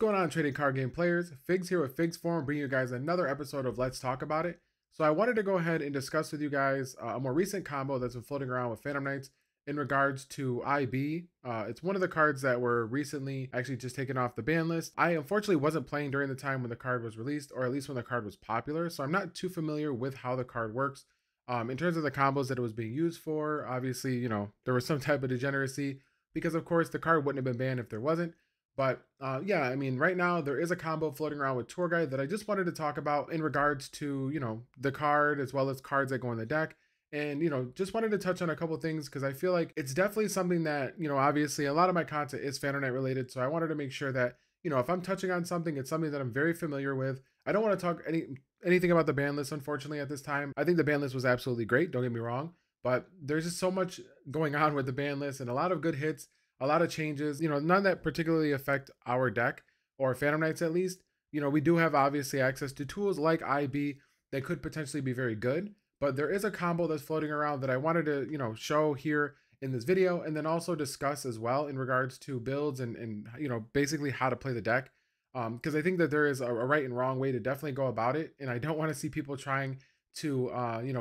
going on, trading card game players? Figs here with Figs Forum, bringing you guys another episode of Let's Talk About It. So I wanted to go ahead and discuss with you guys a more recent combo that's been floating around with Phantom Knights in regards to IB. It's one of the cards that were recently actually just taken off the ban list. I unfortunately wasn't playing during the time when the card was released, or at least when the card was popular, so I'm not too familiar with how the card works. In terms of the combos that it was being used for, obviously, there was some type of degeneracy because, of course, the card wouldn't have been banned if there wasn't. But yeah, I mean, right now there is a combo floating around with Tour Guide that I just wanted to talk about in regards to, the card as well as cards that go in the deck. And, just wanted to touch on a couple things because I feel like it's definitely something that, obviously a lot of my content is Phantom Knight related. So I wanted to make sure that, if I'm touching on something, it's something that I'm very familiar with. I don't want to talk anything about the ban list, unfortunately, at this time. I think the ban list was absolutely great. Don't get me wrong. But there's just so much going on with the ban list and a lot of good hits, a lot of changes, none that particularly affect our deck or Phantom Knights at least. We do have obviously access to tools like IB that could potentially be very good, but there is a combo that's floating around that I wanted to, show here in this video and then also discuss as well in regards to builds and basically how to play the deck. Because I think that there is a right and wrong way to definitely go about it. And I don't want to see people trying to,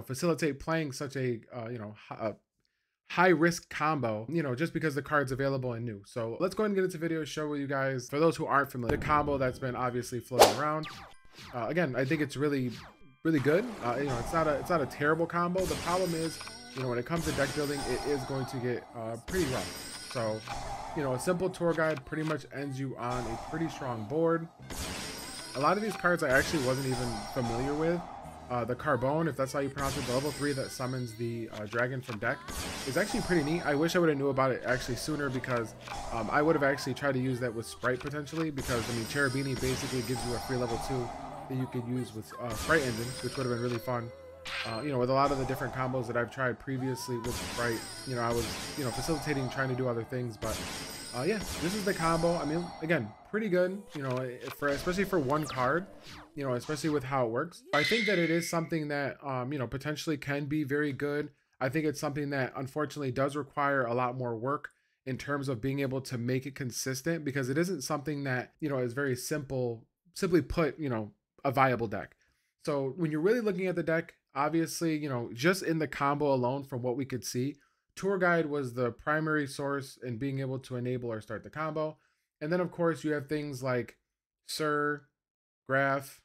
facilitate playing such a, high risk combo, just because the card's available and new. So let's go ahead and get into the video, show you guys, for those who aren't familiar, the combo that's been obviously floating around. Again, I think it's really good. It's not a terrible combo. The problem is, when it comes to deck building, it is going to get pretty rough. So, a simple tour guide pretty much ends you on a pretty strong board. A lot of these cards I actually wasn't even familiar with. The Carbone, if that's how you pronounce it, the level 3 that summons the dragon from deck, is actually pretty neat. I wish I would have knew about it actually sooner because I would have actually tried to use that with Sprite potentially because, I mean, Cherubini basically gives you a free level 2 that you could use with Sprite Engine, which would have been really fun. With a lot of the different combos that I've tried previously with Sprite, I was, facilitating trying to do other things, but yeah, this is the combo. I mean, again, pretty good, especially for one card, especially with how it works. I think that it is something that, potentially can be very good. I think it's something that unfortunately does require a lot more work in terms of being able to make it consistent because it isn't something that, is very simply put, a viable deck. So when you're really looking at the deck, obviously, just in the combo alone from what we could see, Tour Guide was the primary source in being able to enable or start the combo. And then, of course, you have things like Sir, Graph,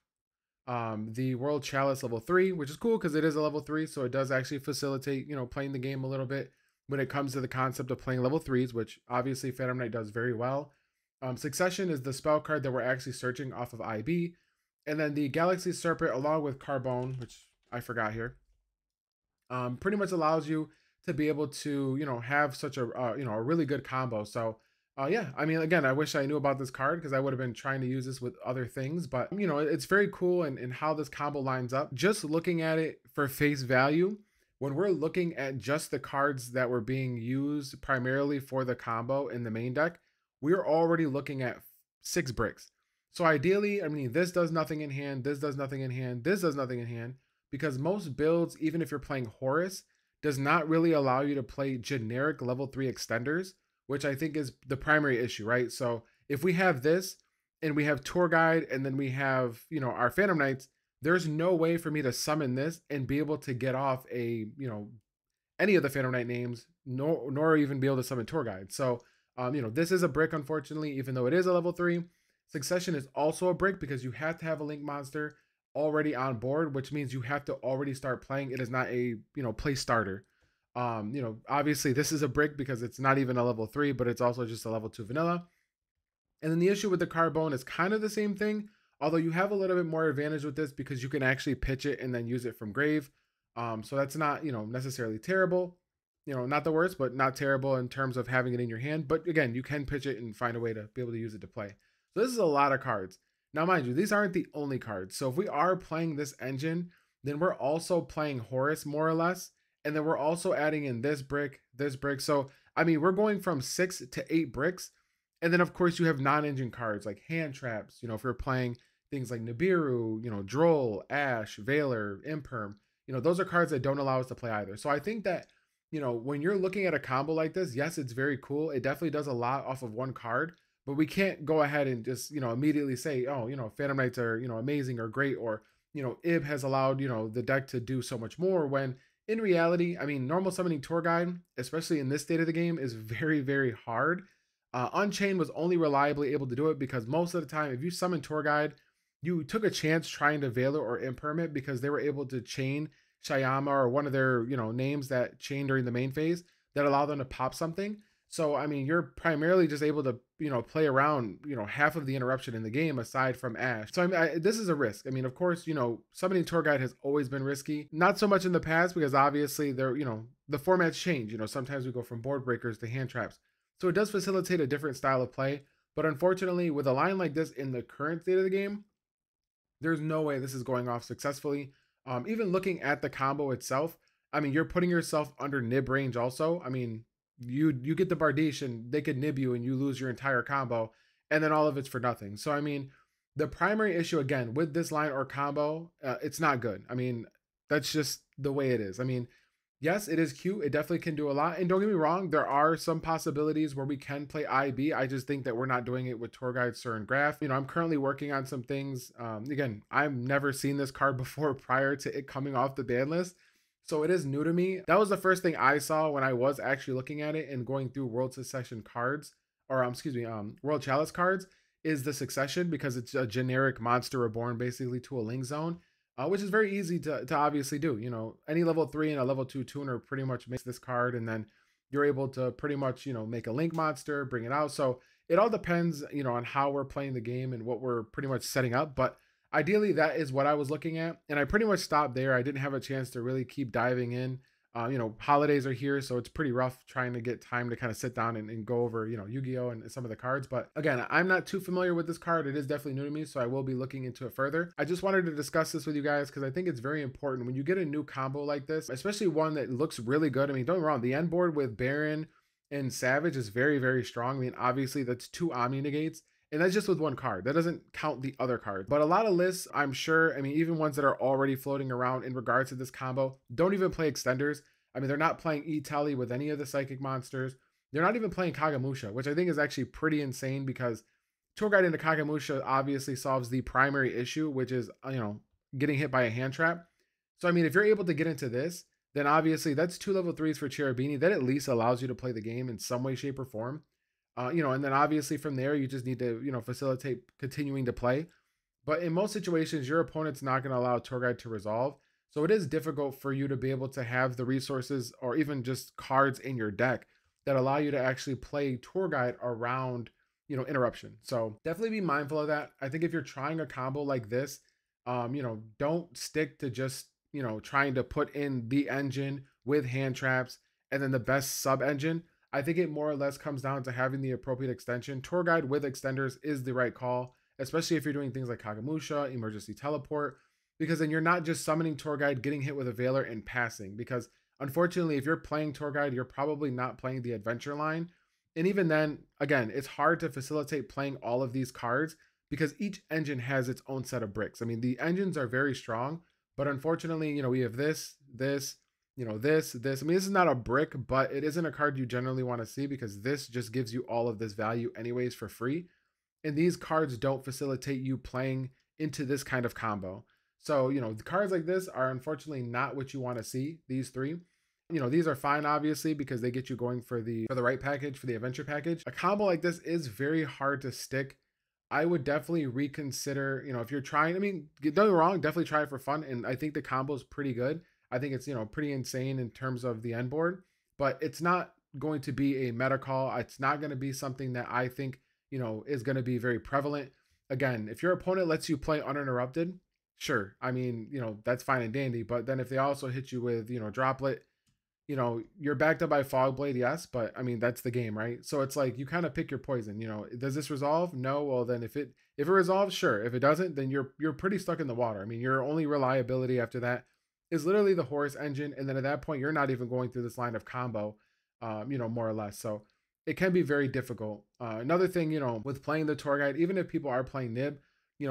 the World Chalice level 3, which is cool because it is a level 3. So it does actually facilitate, playing the game a little bit when it comes to the concept of playing level 3s, which obviously Phantom Knight does very well. Succession is the spell card that we're actually searching off of IB. And then the Galaxy Serpent, along with Carbone, which I forgot here, pretty much allows you to be able to, have such a, a really good combo. So, yeah, I mean, again, I wish I knew about this card because I would have been trying to use this with other things, but, it's very cool and how this combo lines up. Just looking at it for face value, when we're looking at just the cards that were being used primarily for the combo in the main deck, we're already looking at 6 bricks. So ideally, I mean, this does nothing in hand, this does nothing in hand, this does nothing in hand, because most builds, even if you're playing Horus, does not really allow you to play generic level 3 extenders, which I think is the primary issue, right? So if we have this and we have Tour Guide and then we have, our Phantom Knights, there's no way for me to summon this and be able to get off a, any of the Phantom Knight names, nor even be able to summon Tour Guide. So, this is a brick, unfortunately, even though it is a level 3. Succession is also a brick because you have to have a link monster already on board, which means you have to already start playing. It is not a, play starter. Obviously this is a brick because it's not even a level 3, but it's also just a level 2 vanilla. And then the issue with the Carbone is kind of the same thing, although you have a little bit more advantage with this because you can actually pitch it and then use it from grave. So that's not, necessarily terrible. Not the worst, but not terrible in terms of having it in your hand. But again, you can pitch it and find a way to be able to use it to play. So this is a lot of cards. Now, mind you, these aren't the only cards. So if we are playing this engine, then we're also playing Horus more or less. And then we're also adding in this brick. So, I mean, we're going from 6 to 8 bricks. And then, of course, you have non-engine cards like hand traps. If you're playing things like Nibiru, Droll, Ash, Veiler, Imperm, those are cards that don't allow us to play either. So I think that, when you're looking at a combo like this, yes, it's very cool. It definitely does a lot off of one card. but we can't go ahead and just, immediately say, oh, Phantom Knights are, amazing or great, or, IB has allowed, the deck to do so much more, when in reality, I mean, normal summoning Tour Guide, especially in this state of the game, is very, very hard. Unchained was only reliably able to do it because most of the time, if you summon Tour Guide, you took a chance trying to Veiler or Impermit because they were able to chain Shayama or one of their, names that chain during the main phase that allow them to pop something. So, I mean, you're primarily just able to, play around, half of the interruption in the game aside from Ash. So, I mean, this is a risk. I mean, of course, summoning Tour Guide has always been risky. Not so much in the past because obviously they're, the formats change. Sometimes we go from board breakers to hand traps. So it does facilitate a different style of play. But unfortunately, with a line like this in the current state of the game, there's no way this is going off successfully. Even looking at the combo itself, I mean, you're putting yourself under nib range also. I mean, you get the Bardiche and they could nib you and you lose your entire combo, and then all of it's for nothing. So I mean, the primary issue again with this line or combo, it's not good. I mean, that's just the way it is. I mean, yes, it is cute. It definitely can do a lot. And don't get me wrong, there are some possibilities where we can play IB. I just think that we're not doing it with Tour Guide, Sir, and Graph. I'm currently working on some things. Again, I've never seen this card before prior to it coming off the ban list. So it is new to me. That was the first thing I saw when I was actually looking at it and going through World Succession cards, or excuse me, World Chalice cards, is the Succession, because it's a generic monster reborn basically to a Link Zone. Which is very easy to obviously do. Any level 3 and a level 2 tuner pretty much makes this card, and then you're able to pretty much, make a Link monster, bring it out. So it all depends, on how we're playing the game and what we're pretty much setting up. But ideally, that is what I was looking at. And I pretty much stopped there. I didn't have a chance to really keep diving in. Holidays are here, so it's pretty rough trying to get time to kind of sit down and go over, Yu-Gi-Oh! And some of the cards. But again, I'm not too familiar with this card. It is definitely new to me, so I will be looking into it further. I just wanted to discuss this with you guys because I think it's very important when you get a new combo like this, especially one that looks really good. I mean, don't get me wrong, the end board with Baron and Savage is very, very strong. I mean, obviously, that's 2 Omni negates. And that's just with one card. That doesn't count the other card. But a lot of lists, I'm sure, I mean, even ones that are already floating around in regards to this combo, don't even play extenders. I mean, they're not playing E-Tally with any of the psychic monsters. They're not even playing Kagamusha, which I think is actually pretty insane because Tour Guide into Kagamusha obviously solves the primary issue, which is, getting hit by a hand trap. So, I mean, if you're able to get into this, then obviously that's 2 level 3s for Cherubini. That at least allows you to play the game in some way, shape, or form. And then obviously from there, you just need to, facilitate continuing to play. But in most situations, your opponent's not going to allow Tour Guide to resolve. So it is difficult for you to be able to have the resources or even just cards in your deck that allow you to actually play Tour Guide around, interruption. So definitely be mindful of that. I think if you're trying a combo like this, don't stick to just, trying to put in the engine with hand traps and then the best sub engine. I think it more or less comes down to having the appropriate extension. Tour Guide with extenders is the right call, especially if you're doing things like Kagamusha, Emergency Teleport, because then you're not just summoning Tour Guide, getting hit with a Veiler, and passing. Because unfortunately, if you're playing Tour Guide, you're probably not playing the adventure line. And even then, again, it's hard to facilitate playing all of these cards because each engine has its own set of bricks. I mean, the engines are very strong, but unfortunately, we have this, this, this. I mean, this is not a brick, but it isn't a card you generally want to see because this just gives you all of this value anyways for free. And these cards don't facilitate you playing into this kind of combo. So, the cards like this are unfortunately not what you want to see, these 3. These are fine, obviously, because they get you going for the right package, for the adventure package. A combo like this is very hard to stick. I would definitely reconsider, if you're trying, I mean, don't get me wrong, definitely try it for fun. And I think the combo is pretty good. I think it's, pretty insane in terms of the end board, but it's not going to be a meta call. It's not going to be something that I think, is going to be very prevalent. Again, if your opponent lets you play uninterrupted, sure. I mean, that's fine and dandy. But then if they also hit you with, Droplet, you're backed up by Fog Blade, yes, but I mean, that's the game, right? So it's like you kind of pick your poison. Does this resolve? No. Well, then if it resolves, sure. If it doesn't, then you're pretty stuck in the water. I mean, your only reliability after that is literally the Horus engine, and then at that point, you're not even going through this line of combo, more or less. So it can be very difficult. Another thing, with playing the Tour Guide, even if people are playing Nib,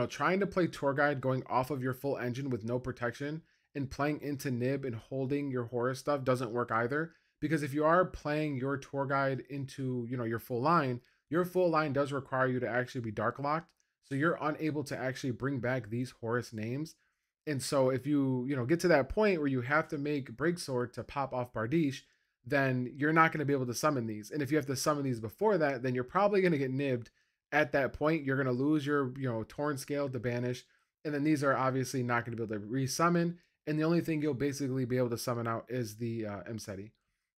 trying to play Tour Guide going off of your full engine with no protection and playing into Nib and holding your Horus stuff doesn't work either. Because if you are playing your Tour Guide into, your full line, your full line does require you to actually be dark locked. So you're unable to actually bring back these Horus names. And so if you get to that point where you have to make Breaksword to pop off Bardiche, then you're not going to be able to summon these. And if you have to summon these before that, then you're probably going to get nibbed at that point. You're going to lose your, Torn Scale to banish. And then these are obviously not going to be able to resummon. And the only thing you'll basically be able to summon out is the Mseti.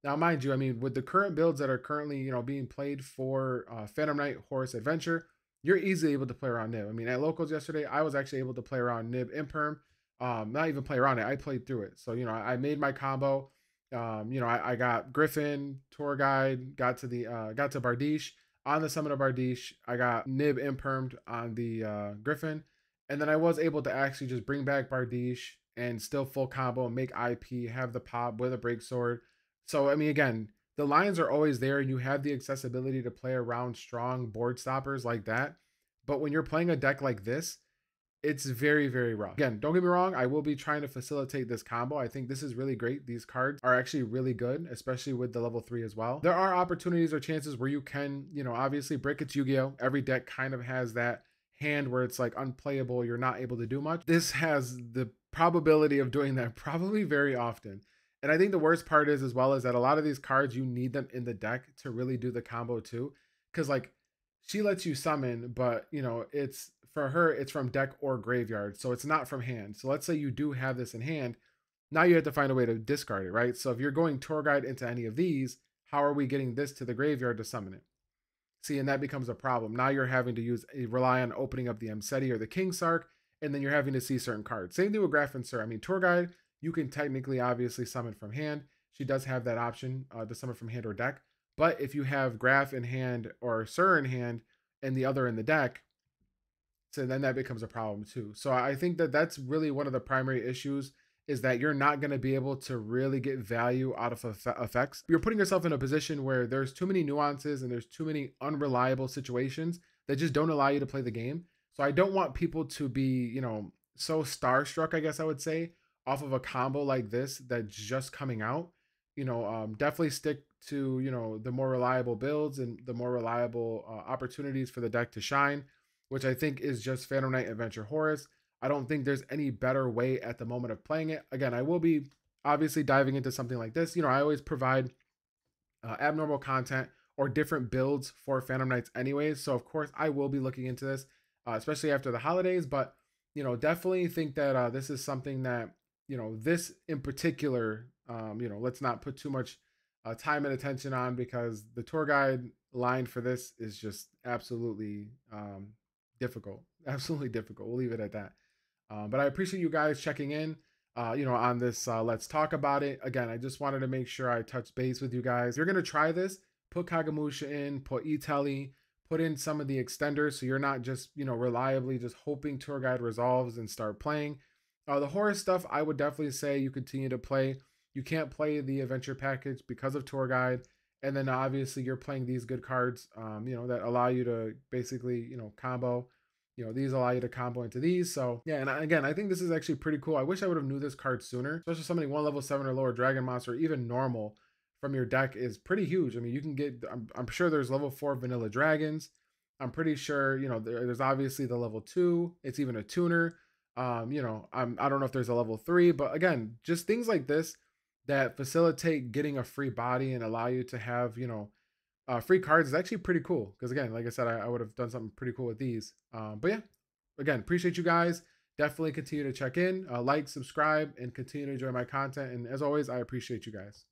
Now, mind you, I mean, with the current builds that are currently, being played for Phantom Knight Horus Adventure, you're easily able to play around Nib. I mean, at locals yesterday, I was actually able to play around Nib Imperm. Not even play around it. I played through it. So, I made my combo. I got Griffin, Tour Guide, got to Bardiche. On the summon of Bardiche, I got Nib Impermed on the Griffin. And then I was able to actually just bring back Bardiche and still full combo, make IP, have the pop with a break sword. So, I mean, again, the lines are always there and you have the accessibility to play around strong board stoppers like that. But when you're playing a deck like this, it's very, very rough. Again, don't get me wrong, I will be trying to facilitate this combo. I think this is really great. These cards are actually really good, especially with the level 3 as well. There are opportunities or chances where you can, obviously break its Yu-Gi-Oh! Every deck kind of has that hand where it's like unplayable, you're not able to do much. This has the probability of doing that probably very often. And I think the worst part is as well is that a lot of these cards, you need them in the deck to really do the combo too. Because like she lets you summon, but it's for her, it's from deck or graveyard. So it's not from hand. So let's say you do have this in hand. Now you have to find a way to discard it, right? So if you're going Tour Guide into any of these, how are we getting this to the graveyard to summon it? See, and that becomes a problem. Now you're having to rely on opening up the Mseti or the King Sark, and then you're having to see certain cards. Same thing with Graf and Sir. I mean, Tour Guide, you can technically obviously summon from hand. She does have that option to summon from hand or deck. But if you have Graf in hand or Sir in hand and the other in the deck, so then that becomes a problem too. So I think that that's really one of the primary issues is that you're not going to be able to really get value out of effects. You're putting yourself in a position where there's too many nuances and there's too many unreliable situations that just don't allow you to play the game. So I don't want people to be, so starstruck, I guess I would say, off of a combo like this that's just coming out. Definitely stick to, the more reliable builds and the more reliable opportunities for the deck to shine, which I think is just Phantom Knight Adventure Horus. I don't think there's any better way at the moment of playing it. Again, I will be obviously diving into something like this. I always provide abnormal content or different builds for Phantom Knights anyways. So of course I will be looking into this, especially after the holidays. But, definitely think that this is something that, this in particular, let's not put too much time and attention on because the tour guide line for this is just absolutely difficult. Absolutely difficult. We'll leave it at that. But I appreciate you guys checking in, on this. Let's talk about it. Again, I just wanted to make sure I touch base with you guys. If you're going to try this, put Kagamusha in, put E-Telly, put in some of the extenders so you're not just, reliably just hoping tour guide resolves and start playing. The horror stuff, I would definitely say you continue to play. You can't play the adventure package because of tour guide. And then obviously you're playing these good cards, that allow you to basically, combo. These allow you to combo into these. So yeah, and again, I think this is actually pretty cool. I wish I would have knew this card sooner, especially summoning one level 7 or lower dragon monster, or even normal from your deck is pretty huge. I mean, you can get, I'm sure there's level 4 vanilla dragons. I'm pretty sure, there's obviously the level 2. It's even a tuner. I don't know if there's a level 3, but again, just things like this that facilitate getting a free body and allow you to have, free cards is actually pretty cool. Because again, like I said, I would have done something pretty cool with these. But yeah, again, appreciate you guys. Definitely continue to check in, like, subscribe, and continue to enjoy my content. And as always, I appreciate you guys.